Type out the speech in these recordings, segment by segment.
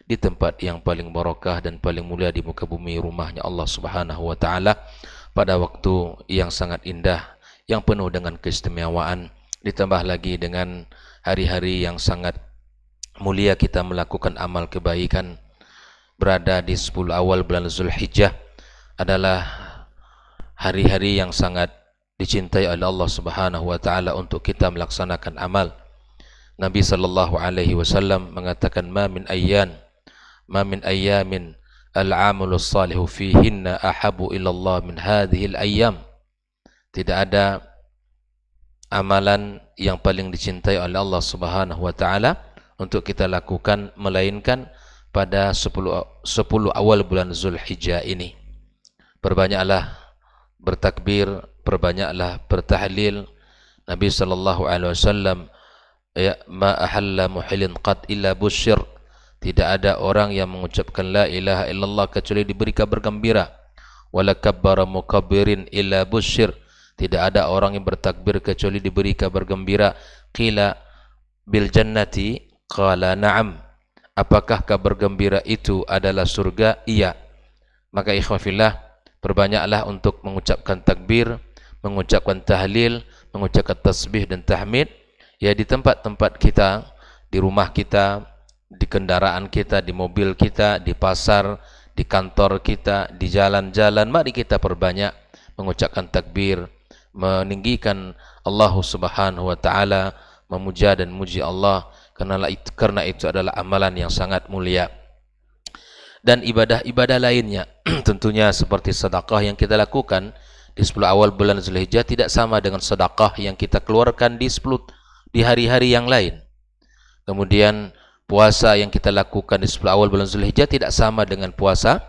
di tempat yang paling barokah dan paling mulia di muka bumi, rumahnya Allah Subhanahu wa taala, pada waktu yang sangat indah, yang penuh dengan keistimewaan, ditambah lagi dengan hari-hari yang sangat mulia kita melakukan amal kebaikan. Berada di 10 awal bulan Zulhijjah adalah hari-hari yang sangat dicintai oleh Allah Subhanahu wa taala untuk kita melaksanakan amal. Nabi sallallahu alaihi wasallam mengatakan, ma min ayyamin al-'amalu salihu fihinna ahabu ila Allah min hadhil ayyam." Tidak ada amalan yang paling dicintai oleh Allah Subhanahu wa taala untuk kita lakukan melainkan pada 10 awal bulan Zulhijjah ini. Perbanyaklah bertakbir, perbanyaklah bertahlil. Nabi sallallahu alaihi wasallam, ya, ma ahalla muhillin qad illa busyir. Tidak ada orang yang mengucapkan la ilaha illallah kecuali diberi kabar gembira. Wala kabbara mukabbirin illa busyir. Tidak ada orang yang bertakbir kecuali diberi kabar gembira. Qila bil jannati, qala na'am. Apakah kabar gembira itu adalah surga? Iya. Maka ikhwan fillah, perbanyaklah untuk mengucapkan takbir, mengucapkan tahlil, mengucapkan tasbih dan tahmid, ya, di tempat-tempat kita, di rumah kita, di kendaraan kita, di mobil kita, di pasar, di kantor kita, di jalan-jalan. Mari kita perbanyak mengucapkan takbir, meninggikan Allah Subhanahu wa taala, memuja dan muji Allah, karena itu adalah amalan yang sangat mulia. Dan ibadah-ibadah lainnya tentunya seperti sedekah yang kita lakukan di 10 awal bulan Zulhijjah tidak sama dengan sedekah yang kita keluarkan di hari-hari yang lain. Kemudian puasa yang kita lakukan di 10 awal bulan Zulhijjah tidak sama dengan puasa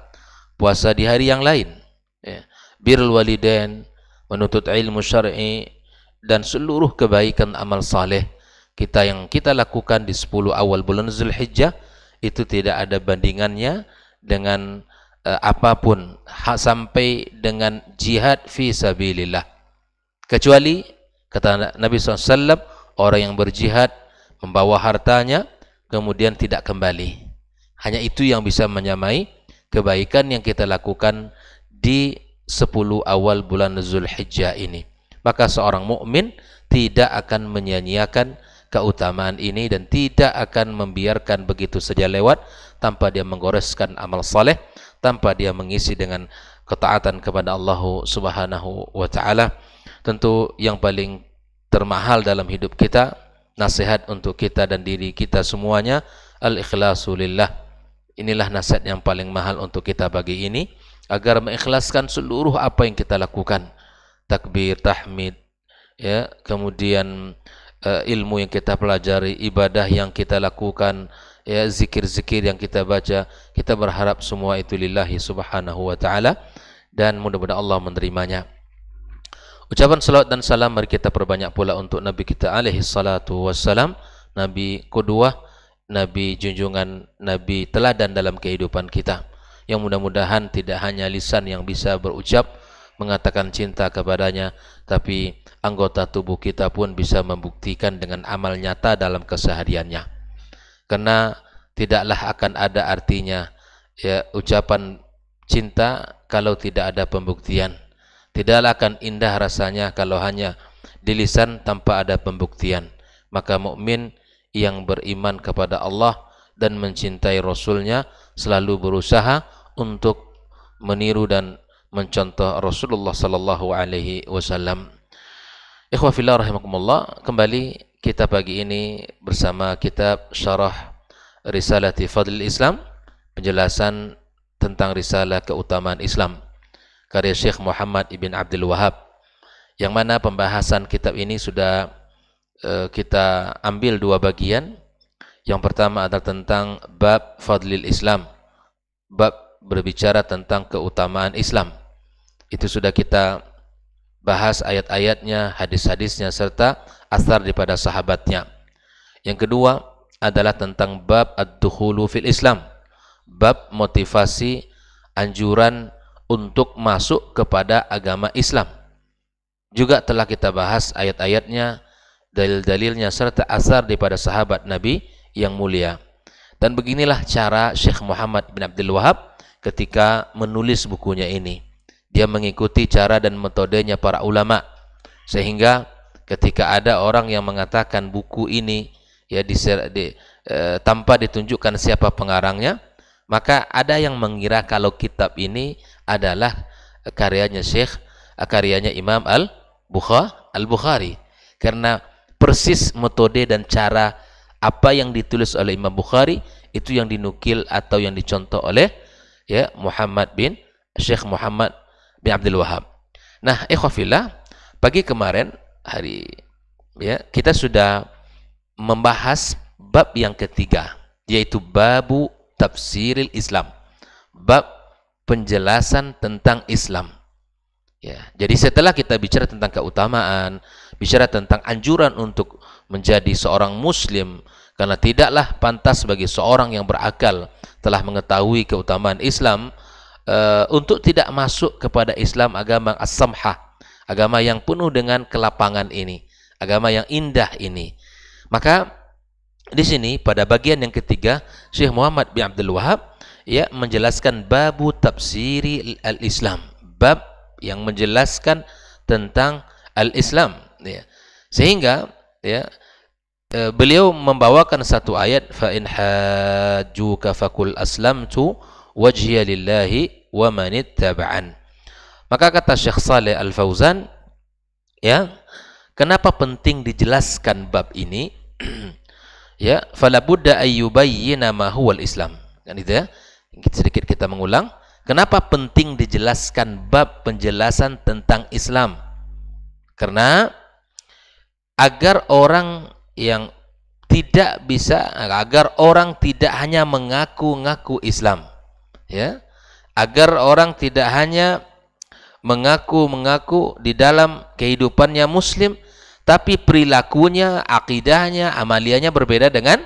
di hari yang lain. Ya. Birrul walidain, menuntut ilmu syar'i, dan seluruh kebaikan amal saleh yang kita lakukan di 10 awal bulan Zulhijjah itu tidak ada bandingannya dengan apapun, sampai dengan jihad fi sabilillah. Kecuali kata Nabi SAW, orang yang berjihad membawa hartanya kemudian tidak kembali. Hanya itu yang bisa menyamai kebaikan yang kita lakukan di 10 awal bulan Zulhijjah ini. Maka seorang mukmin tidak akan menyia-nyiakan keutamaan ini dan tidak akan membiarkan begitu saja lewat tanpa dia menggoreskan amal saleh, tanpa dia mengisi dengan ketaatan kepada Allah Subhanahu wa taala. Tentu yang paling termahal dalam hidup kita, nasihat untuk kita dan diri kita semuanya, al-ikhlasu lillah. Inilah nasihat yang paling mahal untuk kita pagi ini, agar mengikhlaskan seluruh apa yang kita lakukan. Takbir, tahmid, ya, kemudian ilmu yang kita pelajari, ibadah yang kita lakukan, ya, zikir-zikir yang kita baca, kita berharap semua itu lillahi subhanahu wa ta'ala, dan mudah-mudahan Allah menerimanya. Ucapan salawat dan salam mari kita perbanyak pula untuk Nabi kita alaihi salatu wassalam, Nabi qudwah, Nabi junjungan, Nabi teladan dalam kehidupan kita, yang mudah-mudahan tidak hanya lisan yang bisa berucap mengatakan cinta kepadanya, tapi anggota tubuh kita pun bisa membuktikan dengan amal nyata dalam kesehariannya. Karena tidaklah akan ada artinya, ya, ucapan cinta kalau tidak ada pembuktian. Tidaklah akan indah rasanya kalau hanya di lisan tanpa ada pembuktian. Maka mukmin yang beriman kepada Allah dan mencintai Rasulnya selalu berusaha untuk meniru dan mencontoh Rasulullah sallallahu alaihi wasallam. Ikhwah fillah rahimakumullah, kembali kita pagi ini bersama kitab Syarah Risalati Fadlil Islam, penjelasan tentang risalah keutamaan Islam, karya Syekh Muhammad ibn Abdul Wahab, yang mana pembahasan kitab ini sudah kita ambil dua bagian. Yang pertama adalah tentang bab Fadlil Islam, bab berbicara tentang keutamaan Islam. Itu sudah kita bahas ayat-ayatnya, hadis-hadisnya, serta asar daripada sahabatnya. Yang kedua adalah tentang bab ad-dukhulu fil Islam, bab motivasi, anjuran untuk masuk kepada agama Islam. Juga telah kita bahas ayat-ayatnya, dalil-dalilnya, serta asar daripada sahabat Nabi yang mulia. Dan beginilah cara Syekh Muhammad bin Abdul Wahab ketika menulis bukunya ini. Dia mengikuti cara dan metodenya para ulama, sehingga ketika ada orang yang mengatakan buku ini ya tanpa ditunjukkan siapa pengarangnya, maka ada yang mengira kalau kitab ini adalah karyanya Imam Al-Bukhari, karena persis metode dan cara apa yang ditulis oleh Imam Bukhari itu yang dinukil atau yang dicontoh oleh Syekh Muhammad bin Abdul Wahab. Nah, ikhwafillah, pagi kemarin kita sudah membahas bab yang ketiga, yaitu babu tafsiril Islam, bab penjelasan tentang Islam. Ya, jadi setelah kita bicara tentang keutamaan, bicara tentang anjuran untuk menjadi seorang muslim, karena tidaklah pantas bagi seorang yang berakal telah mengetahui keutamaan Islam untuk tidak masuk kepada Islam, agama as-samhah, agama yang penuh dengan kelapangan ini, agama yang indah ini. Maka di sini pada bagian yang ketiga, Syekh Muhammad bin Abdul Wahab menjelaskan babu tafsiri al-Islam, bab yang menjelaskan tentang al-Islam, sehingga beliau membawakan satu ayat, fa in hajjuka faqul aslamtu wajhiya lillahi wa man ittaba'an. Maka kata Syekh Saleh Al-Fauzan, kenapa penting dijelaskan bab ini? Fala budda ayyubayyina ma huwal Islam. Kan itu ya. Sedikit kita mengulang, kenapa penting dijelaskan bab penjelasan tentang Islam? Karena agar orang tidak hanya mengaku-ngaku Islam, agar orang tidak hanya mengaku-mengaku di dalam kehidupannya muslim, tapi perilakunya, akidahnya, amaliannya berbeda dengan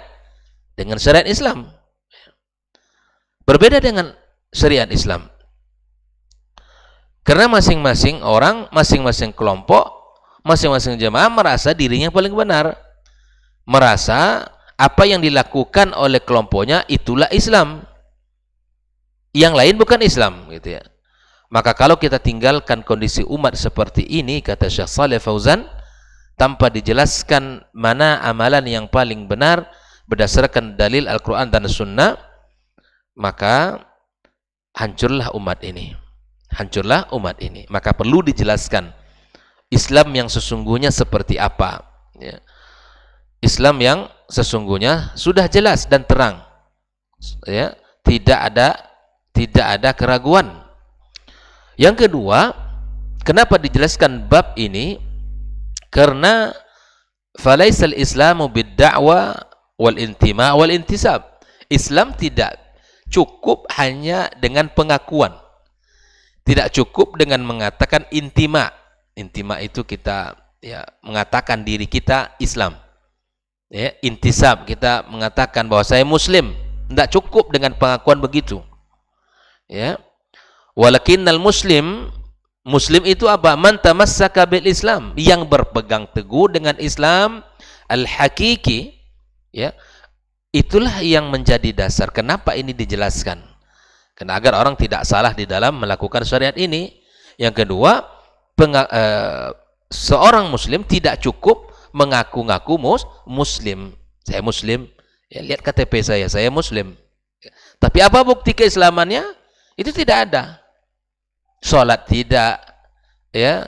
syariat Islam, berbeda dengan syariat Islam. Karena masing-masing orang, masing-masing kelompok, masing-masing jemaah merasa dirinya paling benar, merasa apa yang dilakukan oleh kelompoknya itulah Islam, yang lain bukan Islam, gitu ya. Maka kalau kita tinggalkan kondisi umat seperti ini, kata Syekh Saleh Fauzan, tanpa dijelaskan mana amalan yang paling benar berdasarkan dalil Al-Quran dan Sunnah, maka hancurlah umat ini, maka perlu dijelaskan Islam yang sesungguhnya seperti apa, Islam yang sesungguhnya sudah jelas dan terang, tidak ada keraguan. Yang kedua, kenapa dijelaskan bab ini? Karena falaisal islamu bid-da'wa wal intima wal intisab. Islam tidak cukup hanya dengan pengakuan, tidak cukup dengan mengatakan intima. Intima itu kita mengatakan diri kita Islam. Intisab, kita mengatakan bahwa saya muslim. Tidak cukup dengan pengakuan begitu. Walakinnal muslim itu apa? Man tamassaka bil Islam, yang berpegang teguh dengan Islam al-hakiki, itulah yang menjadi dasar. Kenapa ini dijelaskan? Karena agar orang tidak salah di dalam melakukan syariat ini. Yang kedua, seorang muslim tidak cukup mengaku-ngaku muslim. Saya muslim, lihat KTP saya muslim. Tapi apa bukti keislamannya? Itu tidak ada. Salat tidak,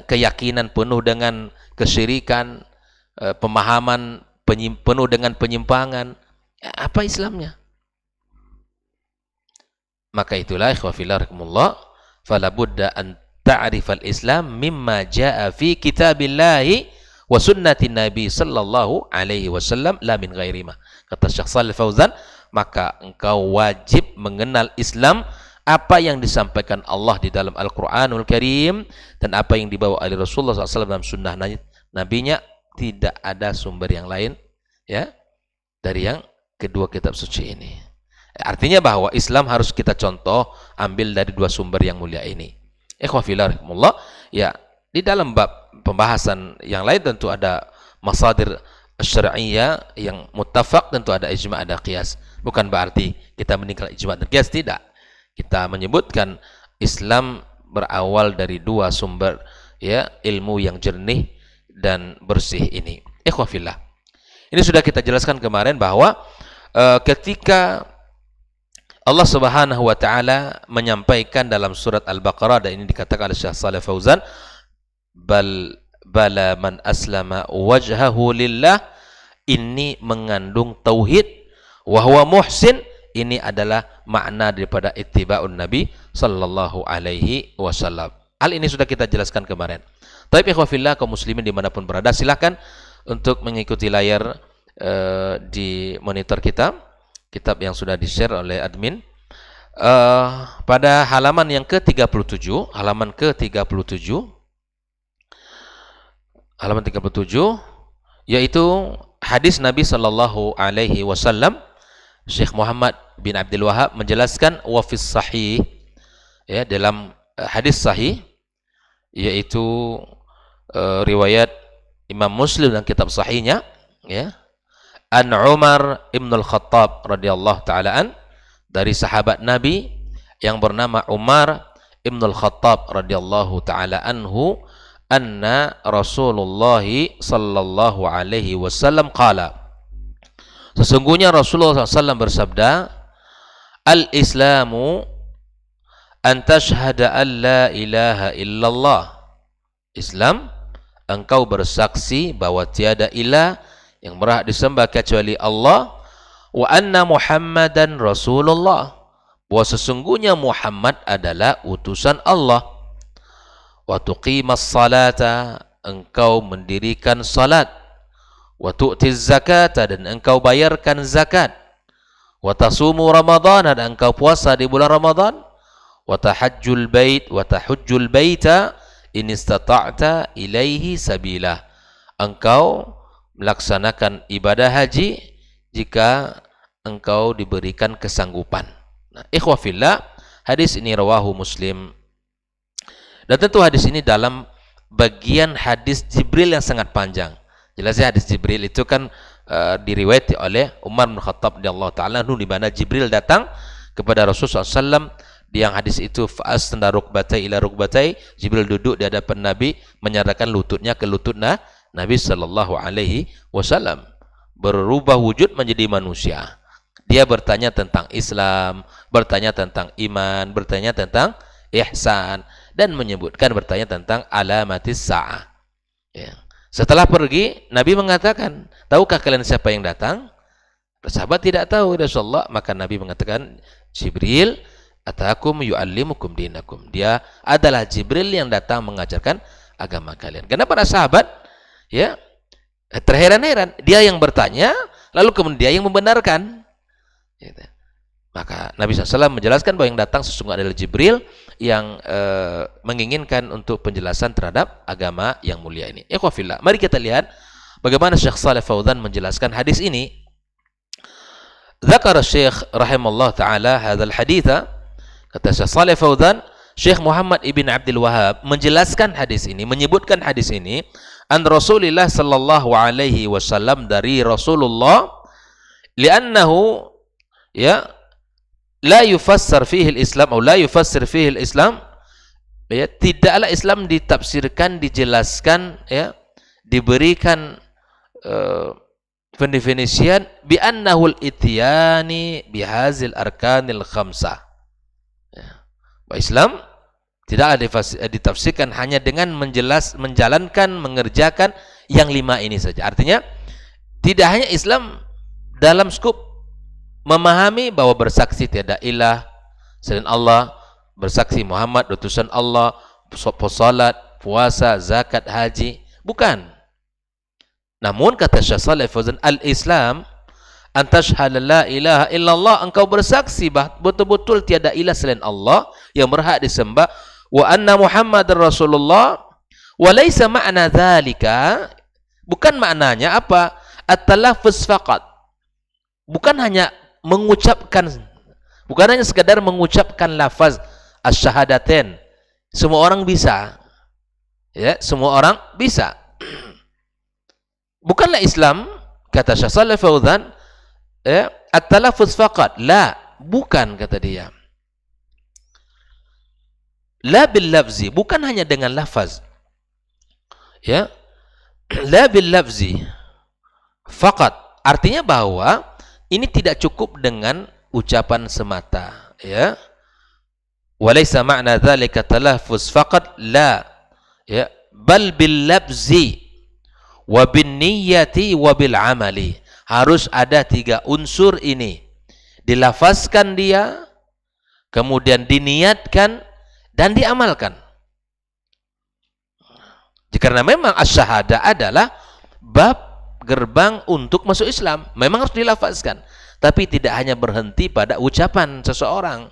keyakinan penuh dengan kesyirikan, pemahaman penuh dengan penyimpangan. Apa Islamnya? Maka itulah ikhwafillah rahimakumullah, fala budda an ta'rifal Islam mimma jaa fi kitabillahi wa sunnatin Nabi sallallahu alaihi wasallam la min ghairi ma. Kata Syekh Shalih Fauzan, maka engkau wajib mengenal Islam apa yang disampaikan Allah di dalam Al-Quranul Karim dan apa yang dibawa oleh Rasulullah SAW dalam sunnah nabinya. Tidak ada sumber yang lain dari yang kedua kitab suci ini. Artinya bahwa Islam harus kita contoh ambil dari dua sumber yang mulia ini. Ikhwafillah rahimahullah, di dalam bab pembahasan yang lain tentu ada masadir syar'iyyah yang muttafaq, tentu ada ijma', ada qiyas. Bukan berarti kita meninggalkan ijma' dan qiyas, tidak. Kita menyebutkan Islam berawal dari dua sumber ya ilmu yang jernih dan bersih ini. Ikhwafillah. Ini sudah kita jelaskan kemarin bahwa ketika Allah Subhanahu wa taala menyampaikan dalam surat Al-Baqarah, dan ini dikatakan oleh Syekh Shalih Fauzan, bala man aslama wajhahu lillah, ini mengandung tauhid, wa huwa muhsin, ini adalah makna daripada ittiba'un Nabi sallallahu alaihi wasallam. Hal ini sudah kita jelaskan kemarin. Tapi ikhwafillah kaum muslimin dimanapun berada, silakan untuk mengikuti layar di monitor kita, kitab yang sudah di-share oleh admin. Pada halaman yang ke-37, halaman 37, yaitu hadis Nabi sallallahu alaihi wasallam. Syekh Muhammad bin Abdul Wahab menjelaskan wa fis sahih, ya, dalam hadis sahih, yaitu riwayat Imam Muslim dan kitab sahihnya, ya, an Umar ibn al-Khattab radhiyallahu ta'ala dari sahabat Nabi yang bernama Umar ibn al-Khattab radhiyallahu ta'ala anhu, anna Rasulullah sallallahu alaihi wasallam qala, sesungguhnya Rasulullah SAW bersabda, al-islamu an tashhada an la ilaha illallah, Islam engkau bersaksi bahwa tiada ilah yang berhak disembah kecuali Allah, wa anna Muhammadan Rasulullah, bahwa sesungguhnya Muhammad adalah utusan Allah, wa tuqimas salata, engkau mendirikan salat, wa tu'tiz zakata, dan engkau bayarkan zakat, wa tasumu Ramadan, dan engkau puasa di bulan Ramadan, wa tahajjul baita in istata'ta ilaihi sabila, engkau melaksanakan ibadah haji jika engkau diberikan kesanggupan. Nah, ikhwafillah, hadis ini rawahu Muslim. Dan tentu hadis ini dalam bagian hadis Jibril yang sangat panjang. Jelasnya hadis Jibril itu kan diriwayati oleh Umar bin Khattab radhiyallahu ta'ala anhu, di mana Jibril datang kepada Rasulullah SAW. Di yang hadis itu fa'asnada rukbatai ila rukbatai, Jibril duduk di hadapan Nabi, menyerahkan lututnya ke lutut Nabi sallallahu alaihi wasallam, berubah wujud menjadi manusia. Dia bertanya tentang Islam, bertanya tentang iman, bertanya tentang ihsan, dan menyebutkan bertanya tentang alamatis sa'ah. Ya. Setelah pergi, Nabi mengatakan, tahukah kalian siapa yang datang? Sahabat tidak tahu, Rasulullah. Maka Nabi mengatakan, Jibril atakum yu'allimukum dinakum. Dia adalah Jibril yang datang mengajarkan agama kalian. Karena para sahabat, ya, terheran-heran. Dia yang bertanya, lalu kemudian dia yang membenarkan. Gitu. Maka Nabi SAW menjelaskan bahwa yang datang sesungguhnya adalah Jibril yang menginginkan untuk penjelasan terhadap agama yang mulia ini. Ikhwafillah, mari kita lihat bagaimana Syekh Shalih Fauzan menjelaskan hadis ini. Dzakara Syekh rahimallahu taala hadzal haditsa, kata Syekh Shalih Fauzan, Syekh Muhammad ibn Abdul Wahab menjelaskan hadis ini, menyebutkan hadis ini, an Rasulillah sallallahu alaihi wasallam, dari Rasulullah, li'annahu, ya, la yufassar fihi al-Islam atau la yufassir fihi al-Islam, ya, tidaklah Islam ditafsirkan, dijelaskan, ya, diberikan pendefinisian bi annahu al-ityani bihazil arkanil khamsah. Islam tidaklah ditafsirkan hanya dengan menjalankan, mengerjakan yang 5 ini saja. Artinya tidak hanya Islam dalam skup memahami bahwa bersaksi tiada ilah selain Allah, bersaksi Muhammad utusan Allah, salat, puasa, zakat, haji, bukan. Namun kata Syekh Shalih Fauzan, al-Islam an tashhada la ilaha illallah, engkau bersaksi betul-betul tiada ilah selain Allah yang berhak disembah, wa anna Muhammadar Rasulullah, wa laisa ma'na dzalika, bukan maknanya apa, at-talaffuz faqat, bukan hanya mengucapkan, bukan hanya sekadar mengucapkan lafaz asyhadatain. Semua orang bisa, ya, semua orang bisa. Bukanlah Islam, kata Syekh Shalih Fauzan, at-talaffuz faqat. La, bukan, kata dia. La bil lafzi, bukan hanya dengan lafaz. Ya. La bil lafzi faqat. Artinya bahwa ini tidak cukup dengan ucapan semata, ya. Walaysa ma'na dzalika talaffuz faqat, la. Ya, bal bil lafzi wa bin niyyati wa bil amali. Harus ada 3 unsur ini. Dilafazkan dia, kemudian diniatkan dan diamalkan. Karena memang asyhada adalah bab gerbang untuk masuk Islam, memang harus dilafazkan, tapi tidak hanya berhenti pada ucapan seseorang.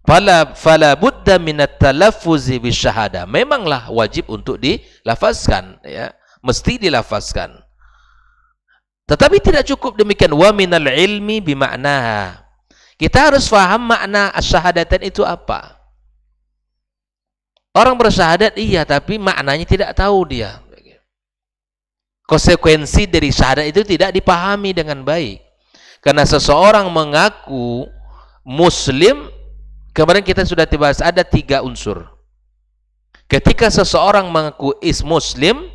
Fala budda minat talaffuzi bisyahada. Memanglah wajib untuk dilafazkan, ya, mesti dilafazkan. Tetapi tidak cukup demikian. Wa minal ilmi bimaknaha. Kita harus faham makna asyhadatan itu apa. Orang bersyahadat iya, tapi maknanya tidak tahu dia. Konsekuensi dari syahadat itu tidak dipahami dengan baik. Karena seseorang mengaku muslim, kemarin kita sudah dibahas ada 3 unsur. Ketika seseorang mengaku muslim,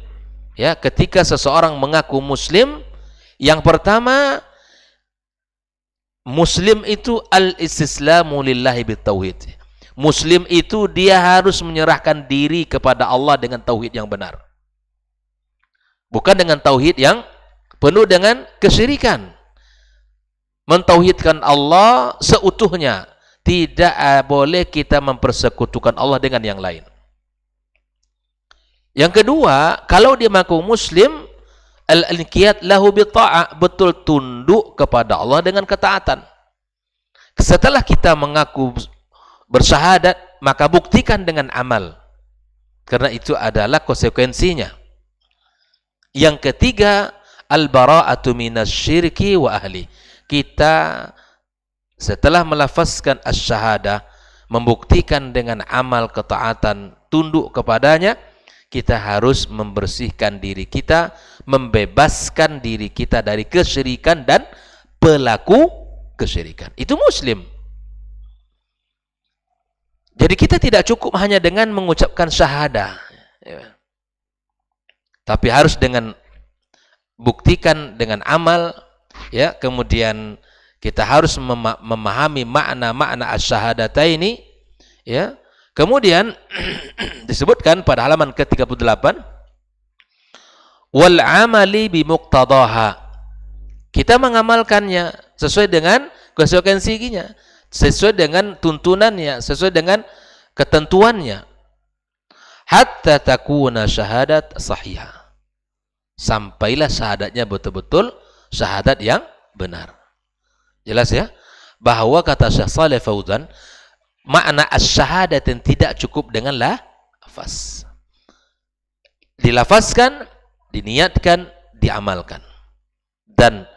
ya, ketika seseorang mengaku muslim, yang pertama, muslim itu al-istislamu lillahi bitauhid. Muslim itu dia harus menyerahkan diri kepada Allah dengan tauhid yang benar. Bukan dengan tauhid yang penuh dengan kesyirikan. Mentauhidkan Allah seutuhnya. Tidak boleh kita mempersekutukan Allah dengan yang lain. Yang kedua, kalau dia mengaku muslim, al-inqiyad lahu bitta'ah, betul tunduk kepada Allah dengan ketaatan. Setelah kita mengaku bersyahadat, maka buktikan dengan amal. Karena itu adalah konsekuensinya. Yang ketiga, al-bara'atu minasyirki wa ahli. Kita setelah melafazkan asy-syahadah, membuktikan dengan amal ketaatan, tunduk kepadanya, kita harus membersihkan diri kita, membebaskan diri kita dari kesyirikan dan pelaku kesyirikan. Itu muslim. Jadi kita tidak cukup hanya dengan mengucapkan syahadah, ya, tapi harus dengan buktikan dengan amal, ya. Kemudian kita harus memahami makna-makna asy-syahadataini, ya. Kemudian disebutkan pada halaman ke-38, wal amali bi muqtadaha. Kita mengamalkannya sesuai dengan konsekuensinya, sesuai dengan tuntunannya, sesuai dengan ketentuannya. Hatta takuna syahadat sahihah. Sampailah syahadatnya betul-betul syahadat yang benar. Jelas ya? Bahwa kata Syekh Shalih Fauzan, makna asy-syahadatin tidak cukup dengan lafaz. Dilafazkan, diniatkan, diamalkan. Dan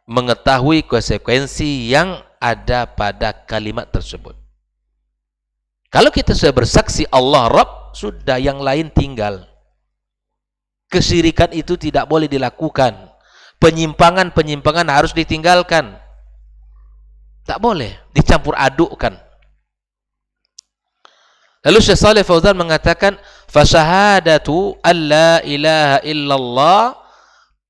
mengetahui konsekuensi yang ada pada kalimat tersebut. Kalau kita sudah bersaksi Allah Rabb, sudah, yang lain tinggal. Kesyirikan itu tidak boleh dilakukan. Penyimpangan-penyimpangan harus ditinggalkan. Tak boleh dicampur adukkan. Lalu Syekh Shalih Fauzan mengatakan, fasyahadatu alla ilaha illallah,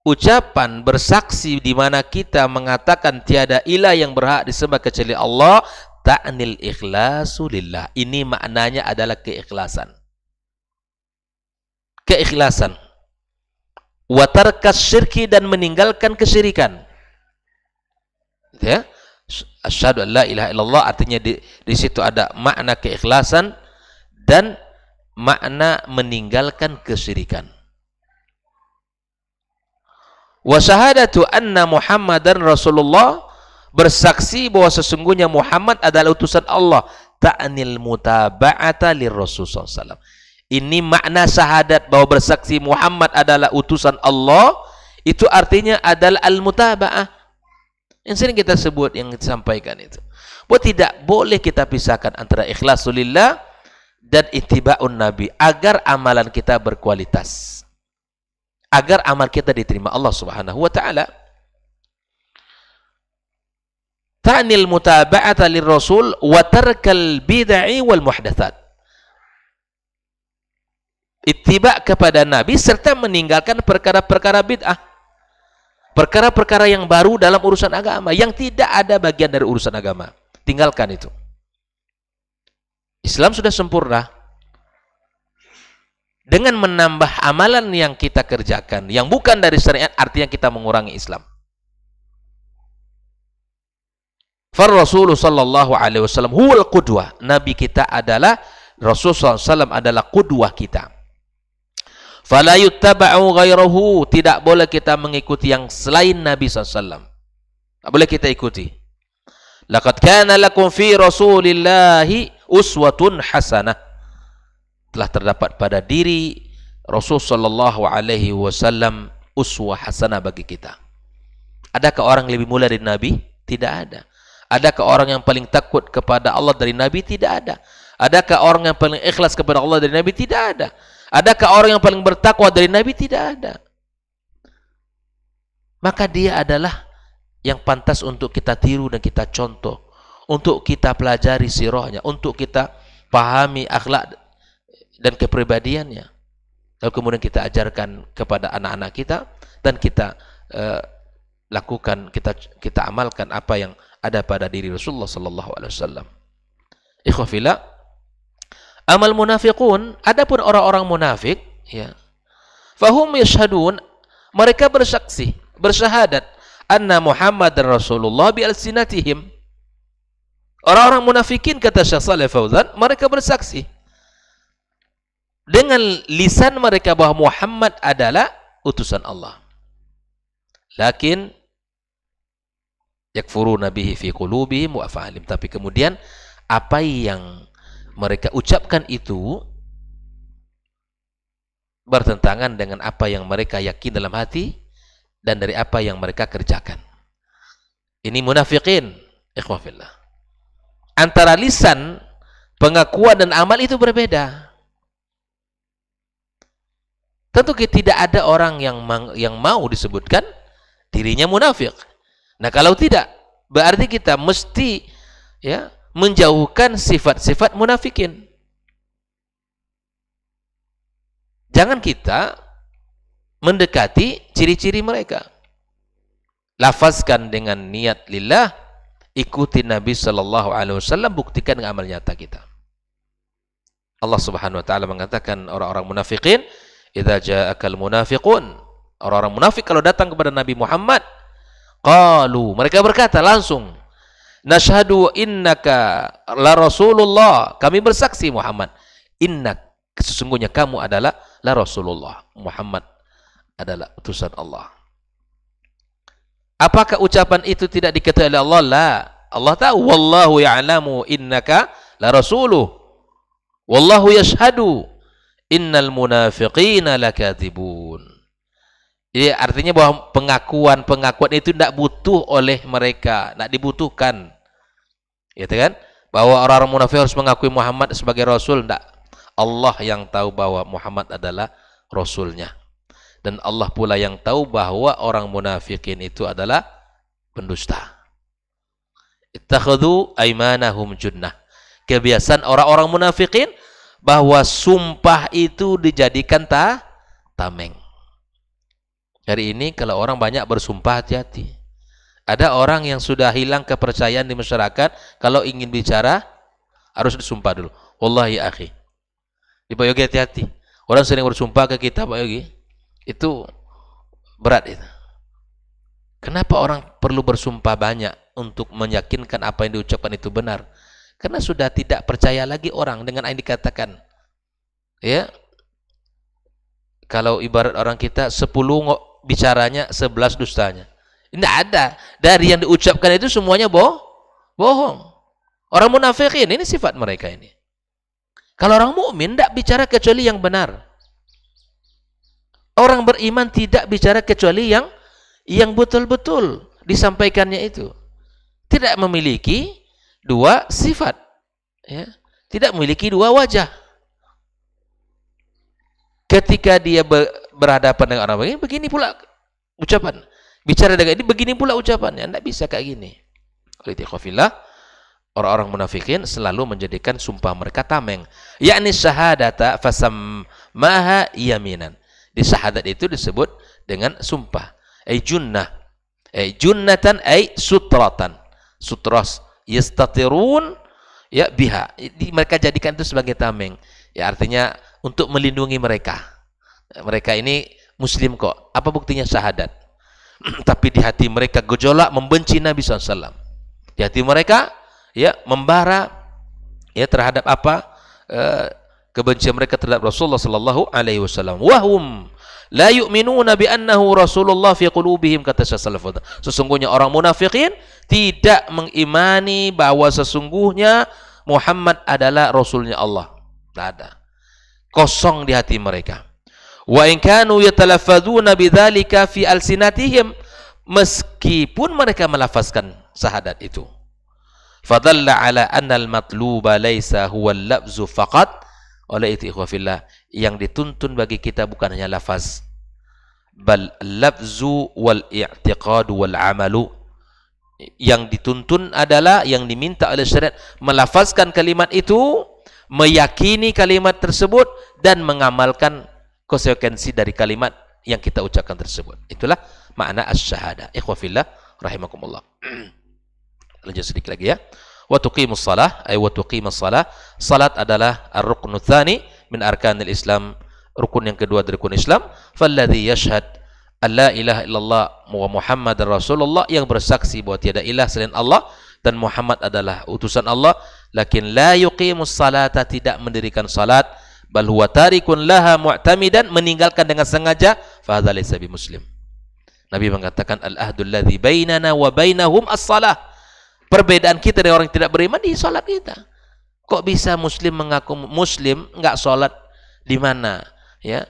ucapan bersaksi di mana kita mengatakan tiada ilah yang berhak disembah kecuali Allah, ta'nil ikhlasu lillah. Ini maknanya adalah keikhlasan. Keikhlasan. Wa tarkas syirki, dan meninggalkan kesyirikan. Ya. Asyhadu an la ilaha illallah, artinya di situ ada makna keikhlasan dan makna meninggalkan kesyirikan. Wa syahadatu anna Muhammadan Rasulullah, bersaksi bahwa sesungguhnya Muhammad adalah utusan Allah, ta'nil mutaba'ata lirrasul sallallahu alaihi wasallam. Ini makna syahadat bahwa bersaksi Muhammad adalah utusan Allah, itu artinya adalah al-mutaba'ah. Yang sering kita sebut, yang disampaikan itu. Bahwa tidak boleh kita pisahkan antara ikhlasulillah dan ittiba'un nabi, agar amalan kita berkualitas, agar amal kita diterima Allah Subhanahu wa taala. ta'nil mutaba'ata lirrasul wa tarkal bid'i wal muhdatsat. Ittiba kepada Nabi serta meninggalkan perkara-perkara bid'ah. Perkara-perkara yang baru dalam urusan agama yang tidak ada bagian dari urusan agama. Tinggalkan itu. Islam sudah sempurna. Dengan menambah amalan yang kita kerjakan yang bukan dari syariat, artinya kita mengurangi Islam. Rasulullah sallallahu alaihi wasallam huwal qudwah. Nabi kita adalah Rasulullah SAW adalah qudwah kita. Fala yuttaba'u ghairahu, tidak boleh kita mengikuti yang selain Nabi SAW. Tak boleh kita ikuti. Laqad kana lakum fi Rasulillahi uswatun hasanah. Telah terdapat pada diri Rasul sallallahu alaihi wasallam uswah hasanah bagi kita. Adakah orang lebih mulia dari Nabi? Tidak ada. Adakah orang yang paling takut kepada Allah dari Nabi? Tidak ada. Adakah orang yang paling ikhlas kepada Allah dari Nabi? Tidak ada. Adakah orang yang paling bertakwa dari Nabi? Tidak ada. Maka dia adalah yang pantas untuk kita tiru dan kita contoh, untuk kita pelajari sirahnya, untuk kita pahami akhlak dan kepribadiannya. Lalu kemudian kita ajarkan kepada anak-anak kita dan kita lakukan, kita amalkan apa yang ada pada diri Rasulullah sallallahu alaihi wasallam. Ikhwafillah, amal munafiqun, adapun orang-orang munafik, ya. Fahum yashhadun, mereka bersaksi, bersyahadat anna Muhammad dan Rasulullah bi alsinatihim. Orang-orang munafikin, kata Syekh Shalih Fauzan, mereka bersaksi dengan lisan mereka bahwa Muhammad adalah utusan Allah. Lakin yakfuruna bihi fi qulubihim wa af'alihim, tapi kemudian apa yang mereka ucapkan itu bertentangan dengan apa yang mereka yakin dalam hati dan dari apa yang mereka kerjakan. Ini munafikin, ikhwah fillah. Antara lisan, pengakuan dan amal itu berbeda. Tentu tidak ada orang yang mau disebutkan dirinya munafik. Nah, kalau tidak, berarti kita mesti, ya, menjauhkan sifat-sifat munafikin. Jangan kita mendekati ciri-ciri mereka. Lafazkan dengan niat lillah, ikuti Nabi sallallahu alaihi wasallam, buktikan dengan amal nyata kita. Allah Subhanahu wa taala mengatakan orang-orang munafikin, idza ja'akal munafiqun, orang-orang munafik kalau datang kepada Nabi Muhammad, qalu, mereka berkata langsung, nashhadu innaka la Rasulullah, kami bersaksi Muhammad, innak, sesungguhnya kamu adalah la Rasulullah, Muhammad adalah utusan Allah. Apakah ucapan itu tidak diketahui oleh Allah? La. Allah tahu, wallahu ya'lamu innaka la rasuluh, wallahu yashhadu innal munafiqina lakadzibun. Jadi artinya bahwa pengakuan itu tidak butuh oleh mereka, tidak dibutuhkan. Gitu kan? Bahwa orang-orang munafik harus mengakui Muhammad sebagai rasul, tidak. Allah yang tahu bahwa Muhammad adalah rasulnya. Dan Allah pula yang tahu bahwa orang munafikin itu adalah pendusta. Ittakhadhu aymanahum junnah. Kebiasaan orang-orang munafikin bahwa sumpah itu dijadikan tameng. Hari ini kalau orang banyak bersumpah, hati-hati. Ada orang yang sudah hilang kepercayaan di masyarakat, kalau ingin bicara harus disumpah dulu. Wallahi akhi. Di Pak Yogi hati-hati. Orang sering bersumpah ke kita, Pak Yogi, itu berat itu. Kenapa orang perlu bersumpah banyak untuk meyakinkan apa yang diucapkan itu benar? Karena sudah tidak percaya lagi orang dengan yang dikatakan. Ya. Kalau ibarat orang kita 10 bicaranya, 11 dustanya. Tidak ada. Dari yang diucapkan itu semuanya bohong. Orang munafikin ini sifat mereka ini. Kalau orang mukmin tidak bicara kecuali yang benar. Orang beriman tidak bicara kecuali yang betul-betul disampaikannya itu. Tidak memiliki dua sifat, ya. Tidak memiliki dua wajah. Ketika dia berhadapan dengan orang begini pula ucapan. Bicara dengan ini begini pula ucapannya. Tidak bisa kayak gini. Ikhwafillah, orang-orang munafikin selalu menjadikan sumpah mereka tameng. Yakni syahadata fasammaha yaminan. Di syahadat itu disebut dengan sumpah. Junnah. Junnatan sutratan. Sutras yastatirun ya biha. Mereka jadikan itu sebagai tameng. Ya artinya untuk melindungi mereka. Mereka ini muslim kok. Apa buktinya syahadat? Tapi di hati mereka gejolak membenci Nabi SAW. Di hati mereka ya membara ya terhadap apa kebencian mereka terhadap Rasulullah sallallahu alaihi wasallam. Wahum la yu'minuna bi annahu Rasulullah fi qulubihim, kata Syekh Salafuddin. Sesungguhnya orang munafikin tidak mengimani bahwa sesungguhnya Muhammad adalah rasulnya Allah. Tidak ada. Kosong di hati mereka. Wa in kanu yatalaffazuna bidzalika fi alsinatihim, meskipun mereka melafazkan syahadat itu. Fadalla ala anna al-matluba laisa huwa al-lafzu faqat. Oleh itu ikhwafillah, yang dituntun bagi kita bukan hanya lafaz, bal lafzu wal i'tiqadu wal amalu. Yang dituntun adalah, yang diminta oleh syariat, melafazkan kalimat itu, meyakini kalimat tersebut, dan mengamalkan konsekuensi dari kalimat yang kita ucapkan tersebut. Itulah makna as-syahadah. Ikhwafillah rahimakumullah. Lanjut sedikit lagi ya. Wa tuqimus shalah, ay wa tuqimus shalah. Salat adalah ar-ruknu tsani min arkanil Islam, rukun yang kedua dari rukun Islam. Falladzi yashhad an la ilaha illallah wa Muhammadar Rasulullah, yang bersaksi bahwa tiada ilah selain Allah dan Muhammad adalah utusan Allah, lakin la yuqimus salata, tidak mendirikan salat, bal huwa tarikun laha mu'tamidan, meninggalkan dengan sengaja, fa hadza laysa bimuslim. Nabi mengatakan al-ahdul ladzi bainana wa bainahum as-salah. Perbedaan kita dari orang yang tidak beriman di salat kita. Kok bisa muslim mengaku muslim enggak salat? Di mana? Ya,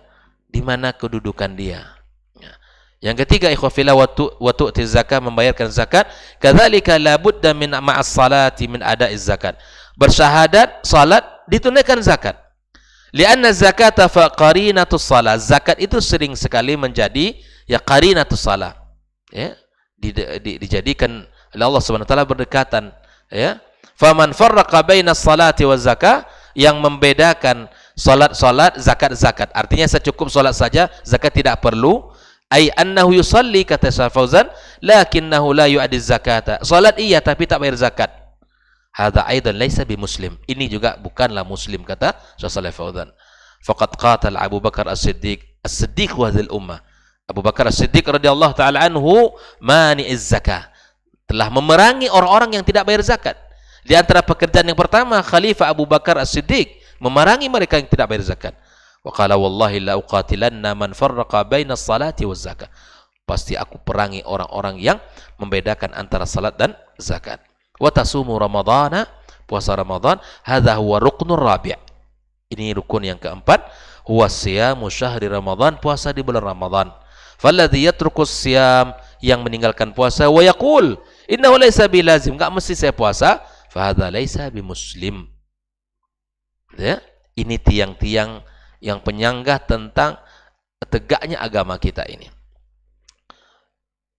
di mana kedudukan dia? Ya. Yang ketiga ikhwafillah, wa tu'ti zakat, membayarkan zakat. Kadzalika la budda min ma'as salati min ada'iz zakat. Bersyahadat, salat, ditunaikan zakat. Lianna zakata fa qarinatus salat. Zakat itu sering sekali menjadi ya qarinatus salat. Ya, dijadikan oleh Allah Subhanahu wa taala berdekatan, ya. Faman farraqa bainas salati waz zakah, yang membedakan salat, zakat. Artinya secukup salat saja, zakat tidak perlu. Ai annahu yusalli, kata Syekh Fauzan, lakinnahu la yu'addi zakata. Salat iya tapi tak bayar zakat. Hadza aidan laisa bimuslim. Ini juga bukanlah muslim, kata Syekh Fauzan. Faqad qatala Abu Bakar As-Siddiq wa hadhil ummah. Abu Bakar As-Siddiq radhiyallahu taala anhu mani'iz zakah, telah memerangi orang-orang yang tidak bayar zakat. Di antara pekerjaan yang pertama Khalifah Abu Bakar As-Siddiq memerangi mereka yang tidak bayar zakat. Wa qala wallahi la uqatilanna man farraqa bainas salati waz zakah. Pasti aku perangi orang-orang yang membedakan antara salat dan zakat. Wa tasumu ramadhana, puasa Ramadan, hadza huwa ruknur rabi'. Ini rukun yang keempat, huwa siyamu syahri Ramadan, puasa di bulan Ramadan. Falladzi yatrukus siyam, yang meninggalkan puasa, wa yaqul innahu laysa bilazim, enggak mesti saya puasa, fa hadza laysa bimuslim. Ya, ini tiang-tiang yang penyanggah tentang tegaknya agama kita ini.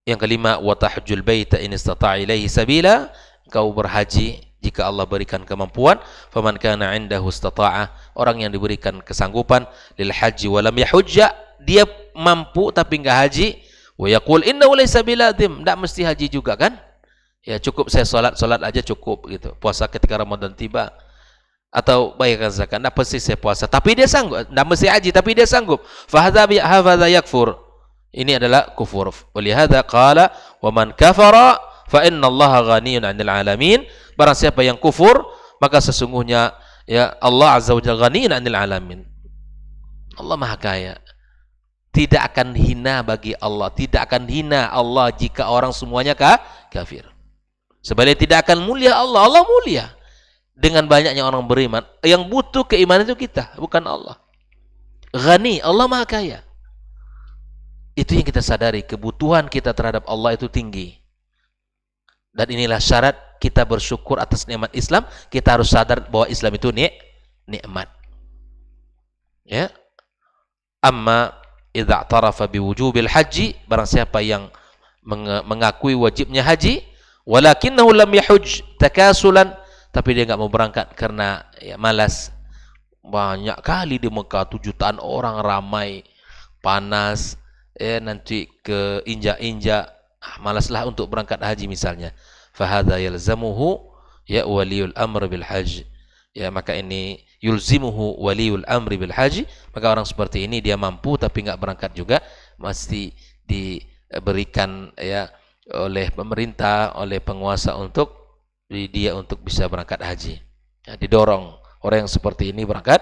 Yang kelima, wa tahajjul baita in istata'a ilaihi sabila, kau berhaji jika Allah berikan kemampuan. Faman kana 'indahu istata'a, orang yang diberikan kesanggupan, lil haji wa lam yahujja, dia mampu tapi enggak haji, wa yaqul innahu laysa biladhim, enggak mesti haji juga kan? Ya cukup saya salat aja cukup gitu. Puasa ketika Ramadan tiba, atau bayarkan zakat, enggak mesti saya puasa tapi dia sanggup, enggak mesti haji tapi dia sanggup. Fa hadza yakfur. Ini adalah kufur. Walihada qala wa man kafara fa innallaha ghaniyun 'anil 'alamin. Barang siapa yang kufur, maka sesungguhnya ya Allah azza wa jalla ghaniyun 'anil 'alamin. Allah Maha Kaya. Tidak akan hina bagi Allah, tidak akan hina Allah jika orang semuanya kafir. Sebaliknya tidak akan mulia Allah, Allah mulia dengan banyaknya orang beriman. Yang butuh keimanan itu kita, bukan Allah. Ghani, Allah Maha Kaya. Itu yang kita sadari, kebutuhan kita terhadap Allah itu tinggi. Dan inilah syarat kita bersyukur atas nikmat Islam. Kita harus sadar bahwa Islam itu nikmat. Ya. Amma idza tarafa biwujubil haji, barang siapa yang mengakui wajibnya haji, Walakinnahu lam yahuj takasulan, tapi dia nggak mau berangkat karena ya, malas. Banyak kali di Mekah 7 jutaan orang, ramai, panas, nanti ke injak-injak, malaslah untuk berangkat haji misalnya. Fahadha yalzamuhu ya waliul amr bil hajj. Ya, maka ini yulzimuhu waliul amri bil haji, maka orang seperti ini dia mampu tapi nggak berangkat juga, mesti diberikan ya oleh pemerintah, oleh penguasa untuk dia untuk bisa berangkat haji. Ya, didorong orang yang seperti ini berangkat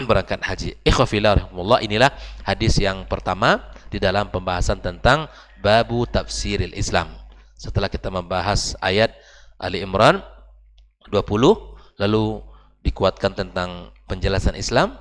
berangkat haji. Ikhwafillah, inilah hadis yang pertama di dalam pembahasan tentang babu tafsiril Islam. Setelah kita membahas ayat Ali Imran 20, lalu dikuatkan tentang penjelasan Islam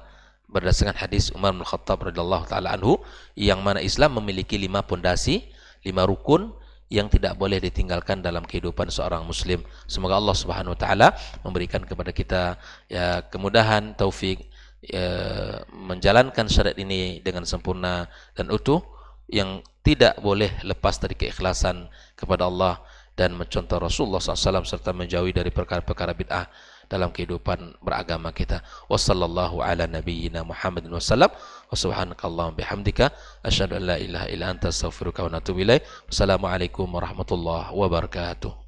berdasarkan hadis Umar bin Khattab radhiyallahu taala anhu, yang mana Islam memiliki 5 pondasi, 5 rukun yang tidak boleh ditinggalkan dalam kehidupan seorang muslim. Semoga Allah Subhanahu wa taala memberikan kepada kita ya kemudahan, taufik ya, menjalankan syariat ini dengan sempurna dan utuh, yang tidak boleh lepas dari keikhlasan kepada Allah dan mencontoh Rasulullah SAW, serta menjauhi dari perkara-perkara bid'ah dalam kehidupan beragama kita. Wassallallahu ala nabiyyina Muhammadin wasallam. Wa subhanakallahumma bihamdika asyhadu an la ilaha illa anta astaghfiruka wa atubu ilaik. Wassalamualaikum warahmatullahi wabarakatuh.